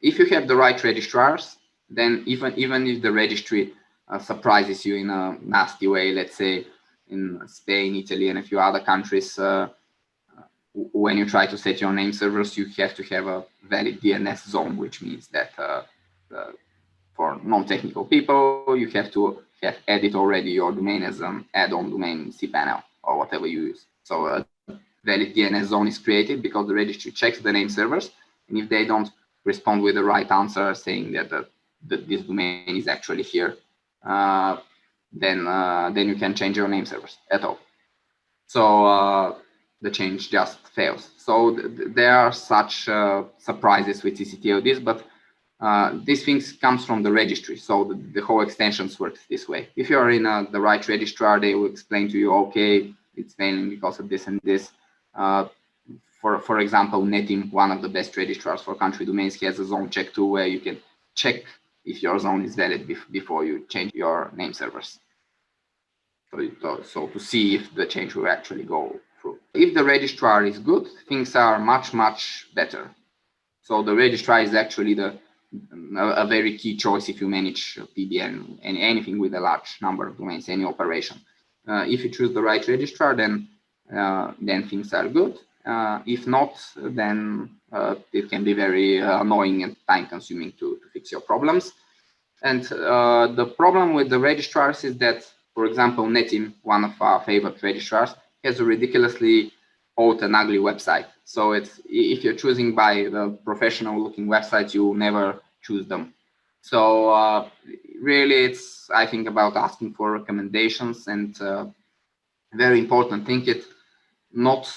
if you have the right registrars, then even if the registry surprises you in a nasty way, let's say in Spain, Italy, and a few other countries, when you try to set your name servers, you have to have a valid DNS zone, which means that for non-technical people, you have to have added already your domain as an add-on domain in cPanel or whatever you use. So a valid DNS zone is created because the registry checks the name servers, and if they don't respond with the right answer saying that this domain is actually here, then you can change your name servers at all. So the change just fails. So there are such surprises with ccTLDs, but these things comes from the registry. So the whole extensions works this way. If you're in the right registrar, they will explain to you, okay, it's failing because of this and this. For example, Netim, one of the best registrars for country domains, has a zone check tool where you can check if your zone is valid before you change your name servers. So to see if the change will actually go through. If the registrar is good, things are much, much better. So the registrar is actually a very key choice if you manage PBN and anything with a large number of domains, any operation. If you choose the right registrar, then things are good. If not, then it can be very annoying and time-consuming to fix your problems. And the problem with the registrars is that, for example, Netim, one of our favorite registrars, has a ridiculously old and ugly website. So if you're choosing by the professional-looking websites, you will never choose them. So really, it's, I think, about asking for recommendations, and very important thing is not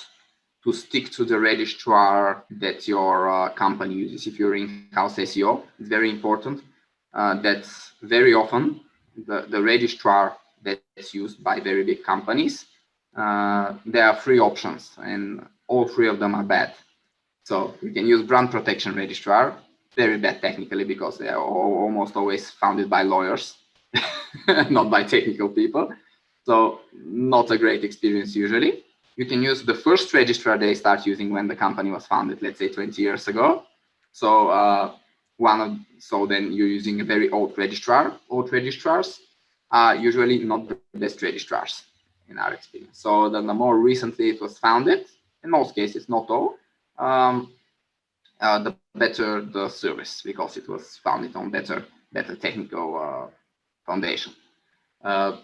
to stick to the registrar that your company uses. If you're in-house SEO, it's very important that very often the registrar that's used by very big companies, there are 3 options, and all 3 of them are bad. So you can use brand protection registrar, very bad technically because they are almost always founded by lawyers, not by technical people. So not a great experience usually. You can use the first registrar they start using when the company was founded, let's say 20 years ago. So so then you're using a very old registrar. Old registrars are usually not the best registrars in our experience. So the more recently it was founded, in most cases, not all, the better the service, because it was founded on better technical foundation.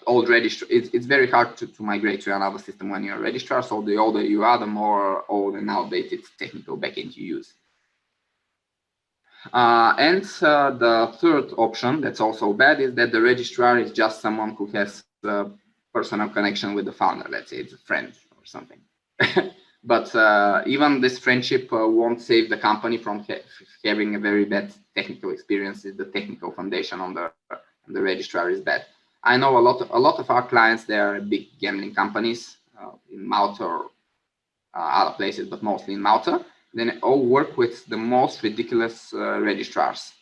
Old registrar, it's very hard to migrate to another system when you're a registrar. So the older you are, the more old and outdated technical backend you use. And the third option that's also bad is that the registrar is just someone who has a personal connection with the founder. Let's say it's a friend or something. But even this friendship won't save the company from having a very bad technical experience if the technical foundation on the registrar is bad. I know a lot of our clients, they are big gambling companies in Malta or other places, but mostly in Malta. Then all work with the most ridiculous registrars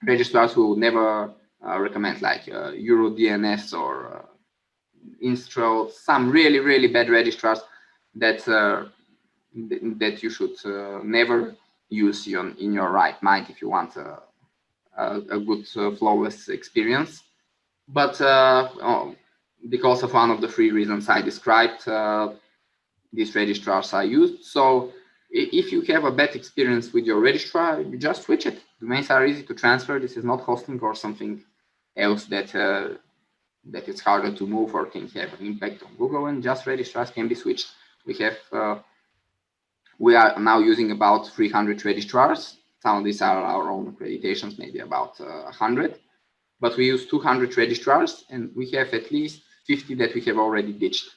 who would never recommend, like EuroDNS or Instro, some really bad registrars that you should never use in your right mind if you want a good flawless experience. But because of one of the 3 reasons I described, these registrars are used. So if you have a bad experience with your registrar, you just switch it. Domains are easy to transfer. This is not hosting or something else that it's harder to move or can have an impact on Google, and just registrars can be switched. We are now using about 300 registrars. Some of these are our own accreditations, maybe about 100. But we use 200 registrars, and we have at least 50 that we have already ditched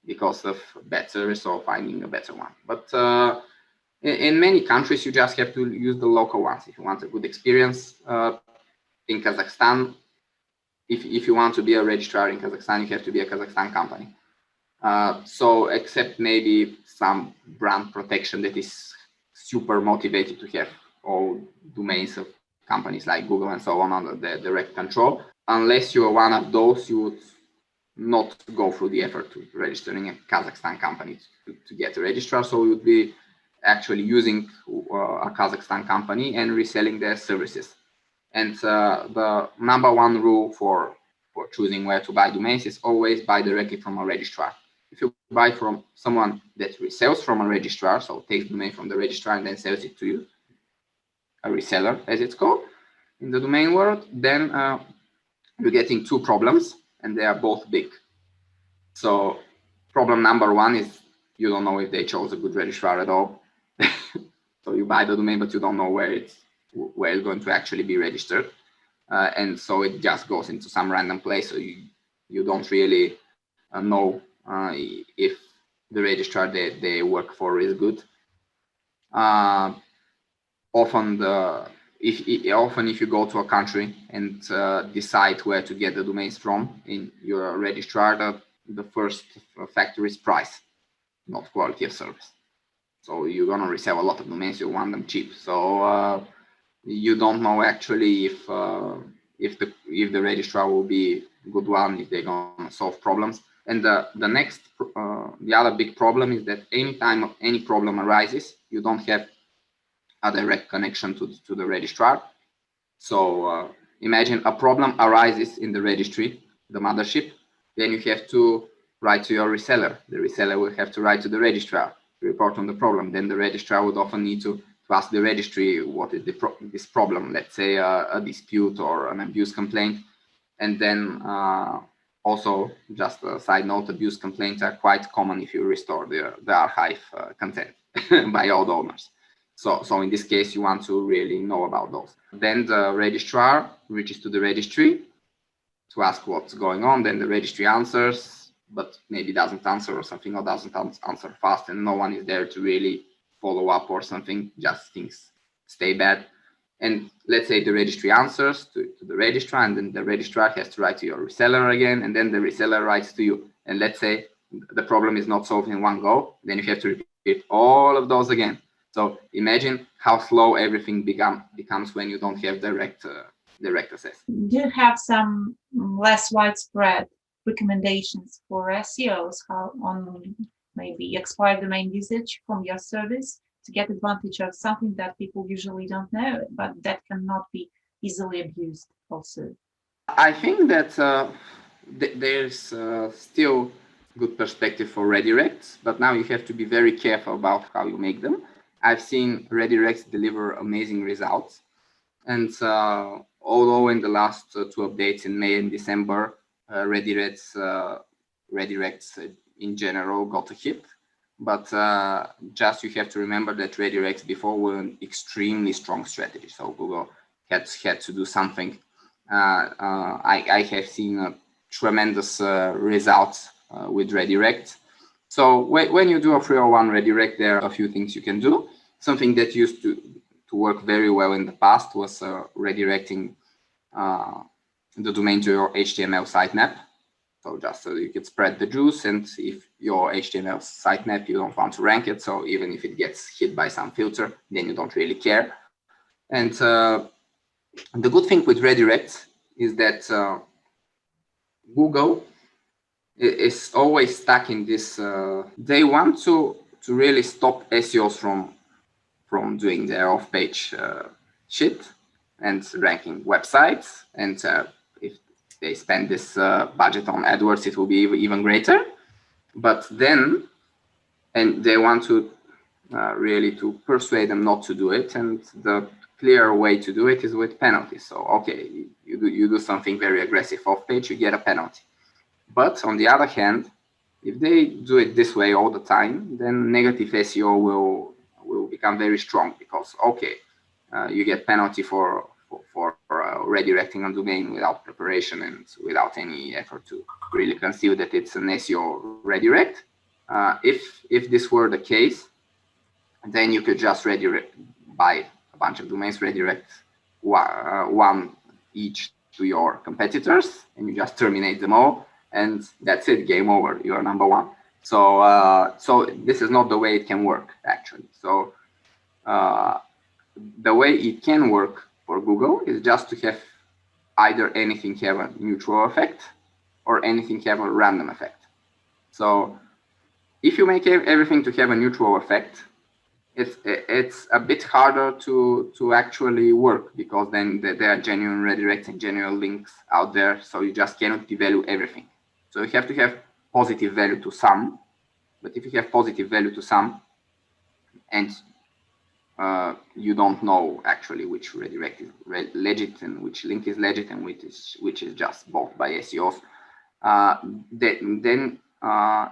because of bad service or finding a better one. But in many countries, you just have to use the local ones. If you want a good experience in Kazakhstan, if you want to be a registrar in Kazakhstan, you have to be a Kazakhstan company. So except maybe some brand protection that is super motivated to have all domains of companies like Google and so on under their direct control. Unless you are one of those, you would not go through the effort to registering a Kazakhstan company to get a registrar. So we would be actually using a Kazakhstan company and reselling their services. And the number one rule for choosing where to buy domains is always buy directly from a registrar. If you buy from someone that resells from a registrar, so takes the domain from the registrar and then sells it to you, a reseller as it's called in the domain world, then you're getting two problems, and they are both big. So problem number one is you don't know if they chose a good registrar at all. So you buy the domain, but you don't know where it's going to actually be registered. And so it just goes into some random place. So you don't really know if the registrar they work for is good. Often if you go to a country and decide where to get the domains from in your registrar, the first factor is price, not quality of service. So you're gonna resell a lot of domains, you want them cheap. So you don't know actually if the registrar will be a good one, if they're gonna solve problems. And the other big problem is that anytime any problem arises, you don't have a direct connection to the registrar. So imagine a problem arises in the registry, the mothership, then you have to write to your reseller. The reseller will have to write to the registrar to report on the problem. Then the registrar would often need to ask the registry what is this problem, let's say a dispute or an abuse complaint. And then also, just a side note, abuse complaints are quite common if you restore the archive content by old owners. So in this case, you want to really know about those. Then the registrar reaches to the registry to ask what's going on. Then the registry answers, but maybe doesn't answer or something, or doesn't answer fast, and no one is there to really follow up or something, just things stay bad. And let's say the registry answers to the registrar, and then the registrar has to write to your reseller again, and then the reseller writes to you. And let's say the problem is not solved in one go, then you have to repeat all of those again. So imagine how slow everything becomes when you don't have direct access. Do you have some less widespread recommendations for SEOs how on maybe expired domain usage from your service to get advantage of something that people usually don't know, but that cannot be easily abused also? I think that there's still good perspective for redirects, but now you have to be very careful about how you make them. I've seen redirects deliver amazing results, and although in the last two updates in May and December, redirects in general got a hit, but just you have to remember that redirects before were an extremely strong strategy. So Google had to do something. I have seen tremendous results with redirects. So when you do a 301 redirect, there are a few things you can do. Something that used to work very well in the past was redirecting the domain to your HTML sitemap. So just so you could spread the juice, and if your HTML sitemap, you don't want to rank it, so even if it gets hit by some filter, then you don't really care. And the good thing with redirects is that Google is always stuck in this. They want to really stop SEOs from doing their off-page shit and ranking websites. And if they spend this budget on AdWords, it will be even greater. But then, and they want to really to persuade them not to do it. And the clear way to do it is with penalties. So, okay, you do something very aggressive off-page, you get a penalty. But on the other hand, if they do it this way all the time, then negative SEO will become very strong, because okay, you get penalty for redirecting a domain without preparation and without any effort to really conceal that it's an SEO redirect. If this were the case, then you could just buy a bunch of domains, redirect one each to your competitors, and you just terminate them all. And that's it, game over, you're number one. So so this is not the way it can work, actually. So the way it can work for Google is just to have either anything have a neutral effect or anything have a random effect. So if you make everything to have a neutral effect, it's a bit harder to actually work, because then there are genuine redirects and genuine links out there, so you just cannot devalue everything. So you have to have positive value to some, but if you have positive value to some and you don't know actually which redirect is legit and which link is legit and which is just bought by SEOs, then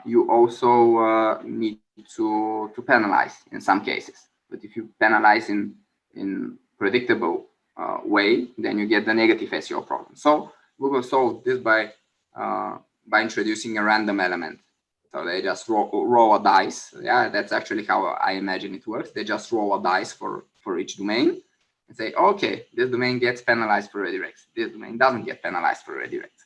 you also need to penalize in some cases. But if you penalize in predictable way, then you get the negative SEO problem. So Google solved this by introducing a random element. So they just roll a dice. Yeah, that's actually how I imagine it works. They just roll a dice for each domain and say, okay, this domain gets penalized for redirects. This domain doesn't get penalized for redirects,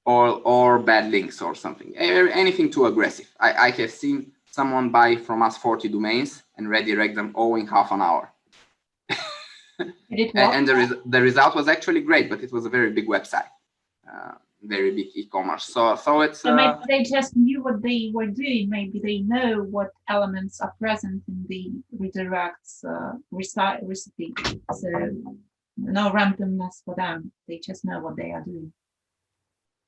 or bad links or something. Anything too aggressive. I have seen someone buy from us 40 domains and redirect them all in half an hour. And the result was actually great, but it was a very big website. Very big e-commerce. So it's so maybe they just knew what they were doing. Maybe they know what elements are present in the redirects recipe. So no randomness for them. They just know what they are doing.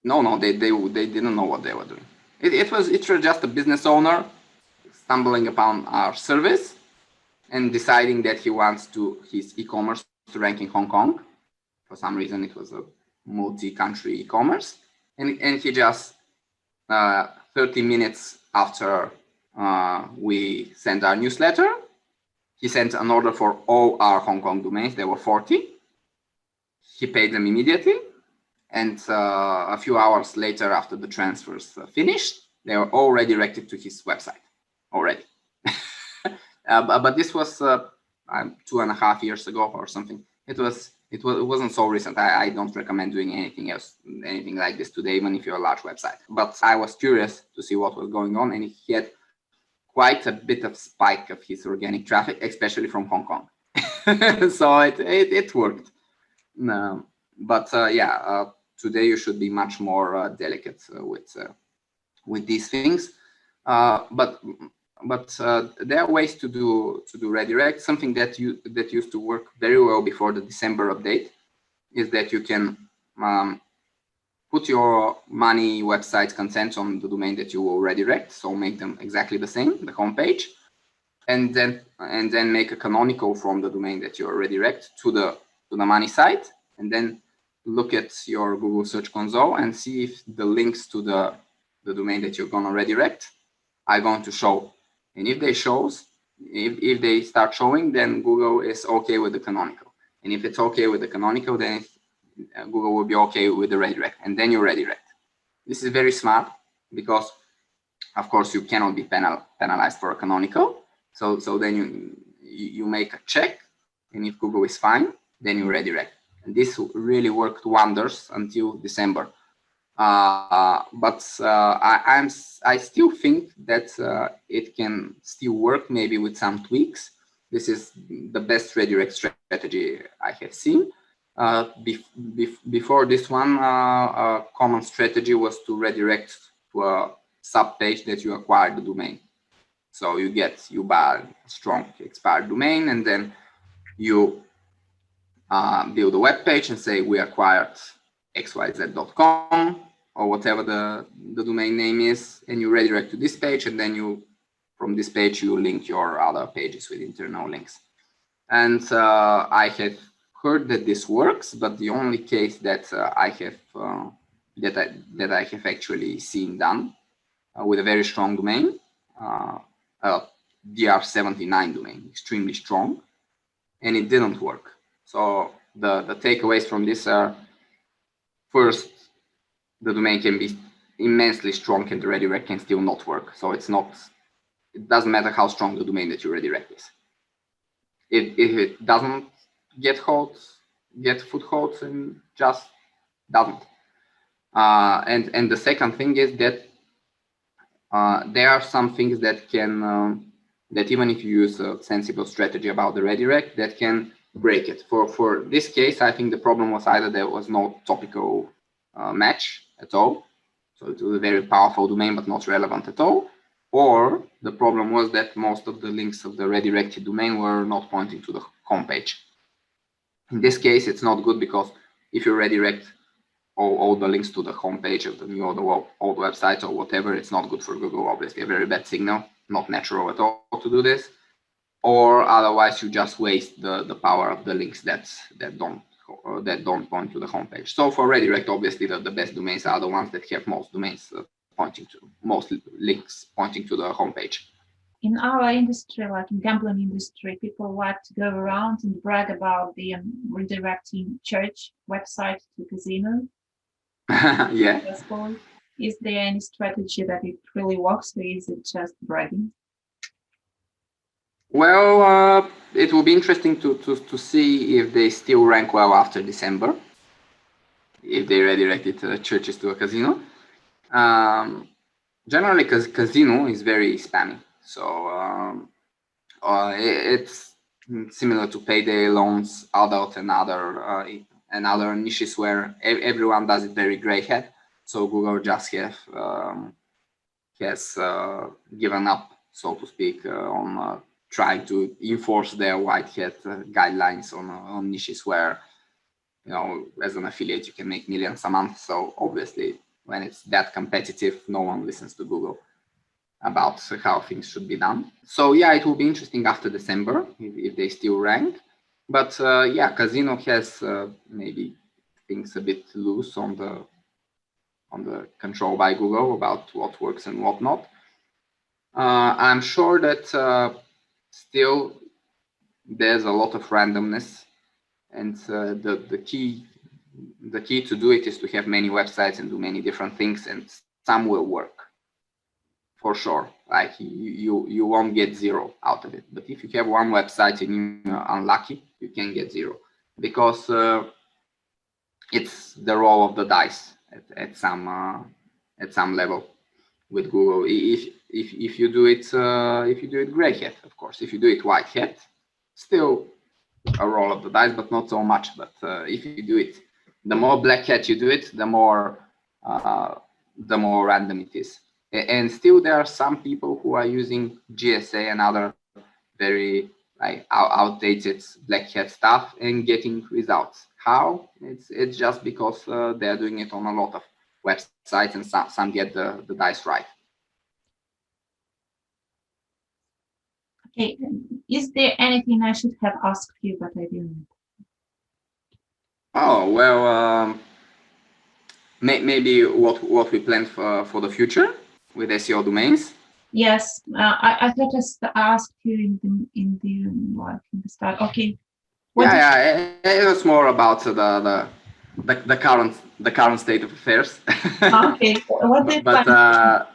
No, they didn't know what they were doing. It was just a business owner stumbling upon our service and deciding that he wants his e-commerce to rank in Hong Kong. For some reason, it was a multi-country e-commerce, and he just 30 minutes after we sent our newsletter, he sent an order for all our Hong Kong domains. There were 40. He paid them immediately, and a few hours later, after the transfers finished, they were all redirected to his website already. But this was 2.5 years ago or something. It wasn't so recent. I don't recommend doing anything like this today, even if you're a large website. But I was curious to see what was going on, and he had quite a bit of spike of his organic traffic, especially from Hong Kong. So it worked. But today you should be much more delicate with these things. But there are ways to do redirect. Something that used to work very well before the December update is that you can put your money website consent on the domain that you will redirect, so make them exactly the same, the homepage, and then make a canonical from the domain that you redirect to the money site, and then look at your Google Search Console and see if the links to the domain that you're gonna redirect are going to show. And if if they start showing, then Google is okay with the canonical. And if it's okay with the canonical, then Google will be okay with the redirect, and then you redirect. This is very smart because, of course, you cannot be penalized for a canonical. So then you make a check, and if Google is fine, then you redirect. And this really worked wonders until December. But I still think that it can still work, maybe with some tweaks. This is the best redirect strategy I have seen. Before this one, a common strategy was to redirect to a sub page that you acquired the domain. So you buy a strong expired domain, and then you build a web page and say we acquired xyz.com or whatever the domain name is, and you redirect to this page, and then from this page you link your other pages with internal links. And I have heard that this works, but the only case that I have actually seen done with a very strong domain, DR79 domain, extremely strong, and it didn't work. So the takeaways from this are: first, the domain can be immensely strong and the redirect can still not work. So it doesn't matter how strong the domain that you redirect is. If it doesn't get footholds, and just doesn't. And the second thing is that there are some things that can that even if you use a sensible strategy about the redirect, that can break it. For this case, I think the problem was either there was no topical match at all, so it was a very powerful domain but not relevant at all, or the problem was that most of the links of the redirected domain were not pointing to the homepage. In this case, it's not good, because if you redirect all the links to the homepage of the new or the old website or whatever, it's not good for Google. Obviously, a very bad signal, not natural at all to do this. Or otherwise, you just waste the power of the links that don't point to the homepage. So for redirect, obviously, the best domains are the ones that have most domains pointing to, most links pointing to the homepage. In our industry, like in gambling industry, people like to go around and brag about the redirecting church website to casino. Yeah. Is there any strategy that it really works, or is it just bragging? Well, it will be interesting to see if they still rank well after December, if they redirected churches to a casino. Generally, because casino is very spammy, so it's similar to payday loans, adult, and other niches where everyone does it very gray hat. So Google just has given up, so to speak, on trying to enforce their white hat guidelines on niches where, as an affiliate, you can make millions a month. So obviously, when it's that competitive, no one listens to Google about how things should be done. So yeah, it will be interesting after December if they still rank. But yeah, casino has maybe things a bit loose on the control by Google about what works and what not. I'm sure that still there's a lot of randomness, and the key to do it is to have many websites and do many different things, and some will work for sure. Like you won't get zero out of it. But if you have one website and you're unlucky, you can get zero, because it's the roll of the dice at some level with Google. If you do it gray hat, of course. If you do it white hat, still a roll of the dice, but not so much. But if you do it, the more black hat you do it, the more random it is. And still, there are some people who are using GSA and other very outdated black hat stuff and getting results. How? It's just because they're doing it on a lot of websites, and some get the dice right. Okay, is there anything I should have asked you but I didn't? Oh well, maybe what we plan for the future with Seo.Domains. Yes, I thought I asked you in the start. Okay. It was more about the current state of affairs. Okay. What do you plan?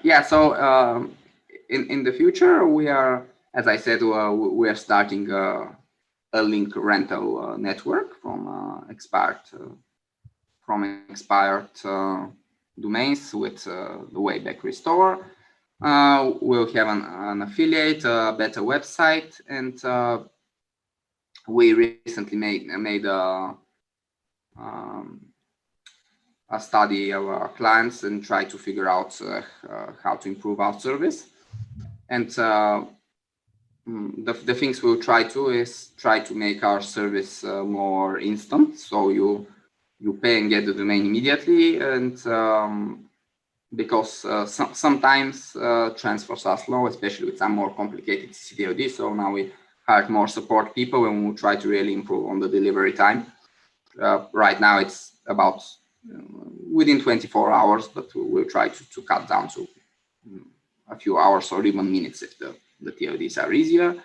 Yeah, so in the future, we are, as I said, we are starting a link rental network from expired domains with the Wayback Restore. We'll have an affiliate, a better website, and we recently made a study of our clients and try to figure out how to improve our service. And the things we'll try to make our service more instant. So you pay and get the domain immediately, and because sometimes transfers are slow, especially with some more complicated CCTOD. So now we hired more support people, and we'll try to really improve on the delivery time. Right now it's about within 24 hours, but we'll try to cut down to a few hours or even minutes if the TODs are easier.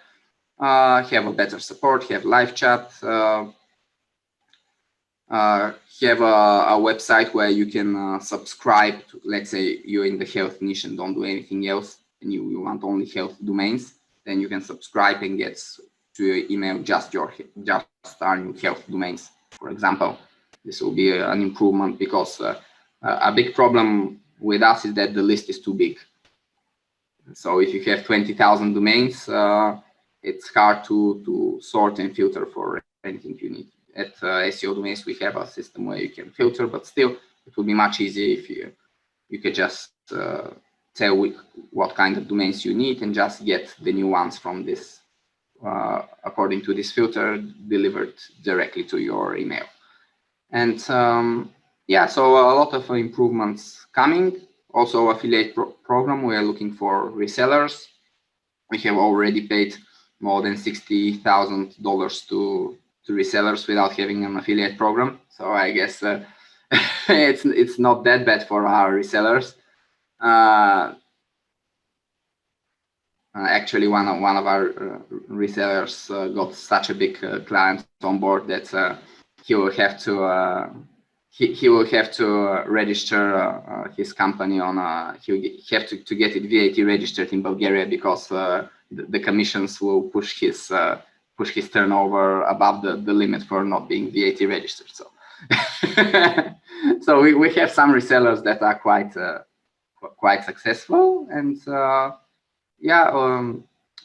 Have a better support, have live chat, have a website where you can subscribe to, let's say you're in the health niche and don't do anything else, and you want only health domains, then you can subscribe and get to your email just our new health domains, for example. This will be an improvement, because a big problem with us is that the list is too big. So if you have 20,000 domains, it's hard to sort and filter for anything you need. At Seo.Domains, we have a system where you can filter, but still, it would be much easier if you could just tell what kind of domains you need and just get the new ones from this, according to this filter, delivered directly to your email. And yeah, so a lot of improvements coming. Also, affiliate program, we are looking for resellers. We have already paid more than $60,000 to resellers without having an affiliate program. So I guess it's not that bad for our resellers. Actually, one of our resellers got such a big client on board that he will have to he will have to register his company on he will have to get it VAT registered in Bulgaria, because the commissions will push his turnover above the limit for not being VAT registered. So so we have some resellers that are quite successful, and yeah,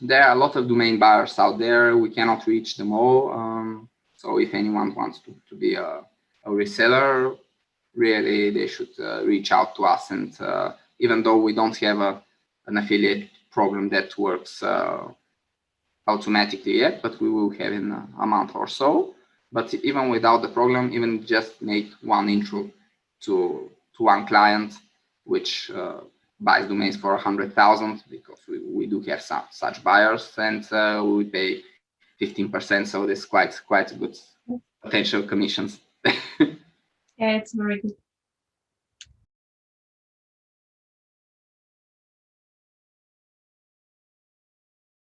there are a lot of domain buyers out there. We cannot reach them all. So if anyone wants to be a reseller, really they should reach out to us. And even though we don't have an affiliate program that works automatically yet, but we will have in a month or so. But even without the program, even just make one intro to one client, which buys domains for 100,000, because we do have some such buyers, and we pay 15%. So there's quite good potential commissions. Yeah, it's very good.